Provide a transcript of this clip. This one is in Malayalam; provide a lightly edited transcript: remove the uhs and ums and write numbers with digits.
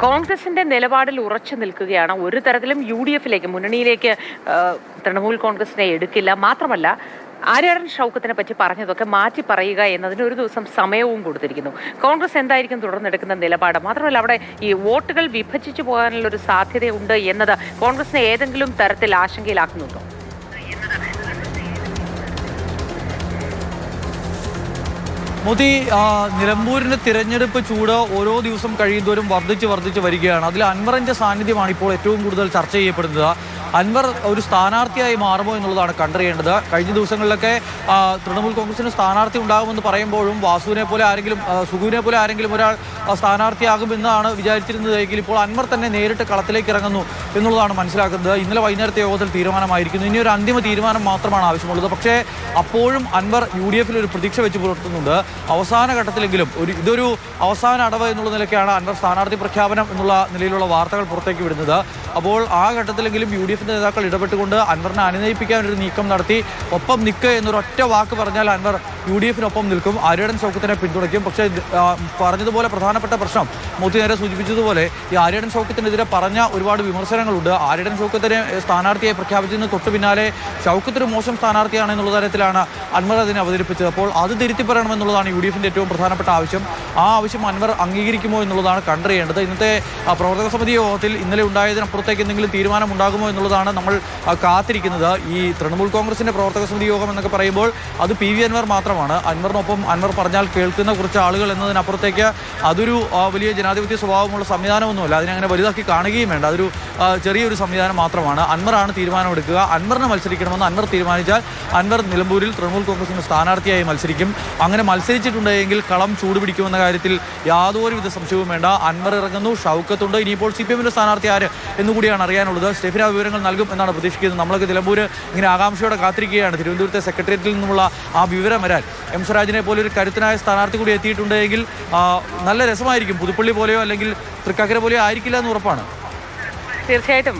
കോൺഗ്രസിന്റെ നിലപാടിൽ ഉറച്ചു നിൽക്കുകയാണ്. ഒരു തരത്തിലും UDF-ലേക്ക് മുന്നണിയിലേക്ക് തൃണമൂൽ കോൺഗ്രസിനെ എടുക്കില്ല. മാത്രമല്ല ആര്യാടൻ ഷൗക്കത്തിനെ പറ്റി പറഞ്ഞതൊക്കെ മാറ്റി പറയുക എന്നതിന് ഒരു ദിവസം സമയവും കൊടുത്തിരിക്കുന്നു. കോൺഗ്രസ് എന്തായിരിക്കും തുടർന്നെടുക്കുന്ന നിലപാട്? മാത്രമല്ല അവിടെ ഈ വോട്ടുകൾ വിഭജിച്ചു പോകാനുള്ള ഒരു സാധ്യതയുണ്ട് എന്നത് കോൺഗ്രസിനെ ഏതെങ്കിലും തരത്തിൽ ആശങ്കയിലാക്കുന്നുണ്ടോ? മോദി, നിലമ്പൂരിന്റെ തിരഞ്ഞെടുപ്പ് ചൂട് ഓരോ ദിവസം കഴിയുന്തോറും വർദ്ധിച്ച് വരികയാണ്. അതിൽ അൻവറിന്റെ സാന്നിധ്യമാണ് ഇപ്പോൾ ഏറ്റവും കൂടുതൽ ചർച്ച ചെയ്യപ്പെടുന്നത്. അൻവർ ഒരു സ്ഥാനാർത്ഥിയായി മാറുമോ എന്നുള്ളതാണ് കണ്ടറിയേണ്ടത്. കഴിഞ്ഞ ദിവസങ്ങളിലൊക്കെ തൃണമൂൽ കോൺഗ്രസിന് സ്ഥാനാർത്ഥി ഉണ്ടാകുമെന്ന് പറയുമ്പോഴും വാസുവിനെ പോലെ ആരെങ്കിലും, സുഗുവിനെ പോലെ ആരെങ്കിലും ഒരാൾ സ്ഥാനാർത്ഥിയാകുമെന്നാണ് വിചാരിച്ചിരുന്നതെങ്കിൽ ഇപ്പോൾ അൻവർ തന്നെ നേരിട്ട് കളത്തിലേക്ക് ഇറങ്ങുന്നു എന്നുള്ളതാണ് മനസ്സിലാക്കുന്നത്. ഇന്നലെ വൈകുന്നേരത്തെ യോഗത്തിൽ തീരുമാനമായിരിക്കുന്നു. ഇനി ഒരു അന്തിമ തീരുമാനം മാത്രമാണ് ആവശ്യമുള്ളത്. പക്ഷേ അപ്പോഴും അൻവർ UDF-ൽ ഒരു പ്രതീക്ഷ വെച്ച് പുലർത്തുന്നുണ്ട്. അവസാന ഘട്ടത്തിലെങ്കിലും ഇതൊരു അവസാന അടവ് എന്നുള്ള നിലയ്ക്കാണ് അൻവർ സ്ഥാനാർത്ഥി പ്രഖ്യാപനം എന്നുള്ള നിലയിലുള്ള വാർത്തകൾ പുറത്തേക്ക് വിടുന്നത്. അപ്പോൾ ആ ഘട്ടത്തിലെങ്കിലും UDF-ന്റെ നേതാക്കൾ ഇടപെട്ടുകൊണ്ട് അൻവറിനെ അനുനയിപ്പിക്കാൻ ഒരു നീക്കം നടത്തി. ഒപ്പം നിൽക്കുക എന്നൊരൊറ്റ വാക്ക് പറഞ്ഞാൽ അൻവർ UDF-നൊപ്പം നിൽക്കും, ആര്യാടൻ ഷൗക്കത്തിനെ പിന്തുണയ്ക്കും. പക്ഷേ പറഞ്ഞതുപോലെ പ്രധാനപ്പെട്ട പ്രശ്നം മോദി നേരെ സൂചിപ്പിച്ചതുപോലെ ഈ ആര്യാടൻ ഷൗക്കത്തിനെതിരെ പറഞ്ഞ ഒരുപാട് വിമർശനങ്ങളുണ്ട്. ആര്യാടൻ ഷൗക്കത്തിനെ സ്ഥാനാർത്ഥിയായി പ്രഖ്യാപിച്ചതിന് തൊട്ട് പിന്നാലെ ഷൗക്കത്ത് മോശം സ്ഥാനാർത്ഥിയാണ് എന്നുള്ള തരത്തിലാണ് അൻവർ അതിനെ അവതരിപ്പിച്ചത്. അപ്പോൾ അത് തിരുത്തി പറയണമെന്നുള്ളതാണ് UDF-ന്റെ ഏറ്റവും പ്രധാനപ്പെട്ട ആവശ്യം. ആ ആവശ്യം അൻവർ അംഗീകരിക്കുമോ എന്നുള്ളതാണ് കണ്ടറിയേണ്ടത്. ഇന്നത്തെ പ്രവർത്തക സമിതി യോഗത്തിൽ ഇന്നലെ ഉണ്ടായതിനപ്പുറത്തേക്ക് എന്തെങ്കിലും തീരുമാനം ഉണ്ടാകുമോ എന്നുള്ളതാണ് നമ്മൾ കാത്തിരിക്കുന്നത്. ഈ തൃണമൂൽ കോൺഗ്രസിന്റെ പ്രവർത്തക സമിതി യോഗം എന്നൊക്കെ പറയുമ്പോൾ അത് PV അൻവർ മാത്രമാണ്. അൻവറിനൊപ്പം അൻവർ പറഞ്ഞാൽ കേൾക്കുന്ന കുറച്ച് ആളുകൾ എന്നതിനപ്പുറത്തേക്ക് അതൊരു വലിയ ജനാധിപത്യ സ്വഭാവമുള്ള സംവിധാനമൊന്നുമല്ല. അതിനങ്ങനെ വലുതാക്കി കാണുകയും വേണ്ട. അതൊരു ചെറിയൊരു സംവിധാനം മാത്രമാണ്. അൻവറാണ് തീരുമാനമെടുക്കുക. അൻവറിനെ മത്സരിക്കണമെന്ന് അൻവർ തീരുമാനിച്ചാൽ അൻവർ നിലമ്പൂരിൽ തൃണമൂൽ കോൺഗ്രസിന് സ്ഥാനാർത്ഥിയായി മത്സരിക്കും. അങ്ങനെ മത്സരിച്ചിട്ടുണ്ടെങ്കിൽ കളം ചൂടുപിടിക്കുമെന്ന കാര്യത്തിൽ യാതൊരുവിധ സംശയവും വേണ്ട. അൻവർ ഇറങ്ങുന്നു, ഷൗക്കത്തുണ്ട്. ഇനിയിപ്പോൾ CPM-ന്റെ സ്ഥാനാർത്ഥി ആര് എന്നുകൂടിയാണ് അറിയാനുള്ളത്. സ്റ്റെഫിന വിവരങ്ങൾ നൽകും എന്നാണ് പ്രതീക്ഷിക്കുന്നത്. നമ്മളൊക്കെ നിലമ്പൂർ ഇങ്ങനെ ആകാംക്ഷയോടെ കാത്തിരിക്കുകയാണ് തിരുവനന്തപുരത്തെ സെക്രട്ടേറിയറ്റിൽ നിന്നുമുള്ള ആ വിവരം വരാൻ. M സ്വരാജിനെ പോലെ ഒരു കരുത്തനായ സ്ഥാനാർത്ഥി കൂടി എത്തിയിട്ടുണ്ടെങ്കിൽ നല്ല രസമായിരിക്കും. പുതുപ്പള്ളി പോലെയോ അല്ലെങ്കിൽ തൃക്കാക്കര പോലെയോ ആയിരിക്കില്ല എന്ന് ഉറപ്പാണ്. തീർച്ചയായിട്ടും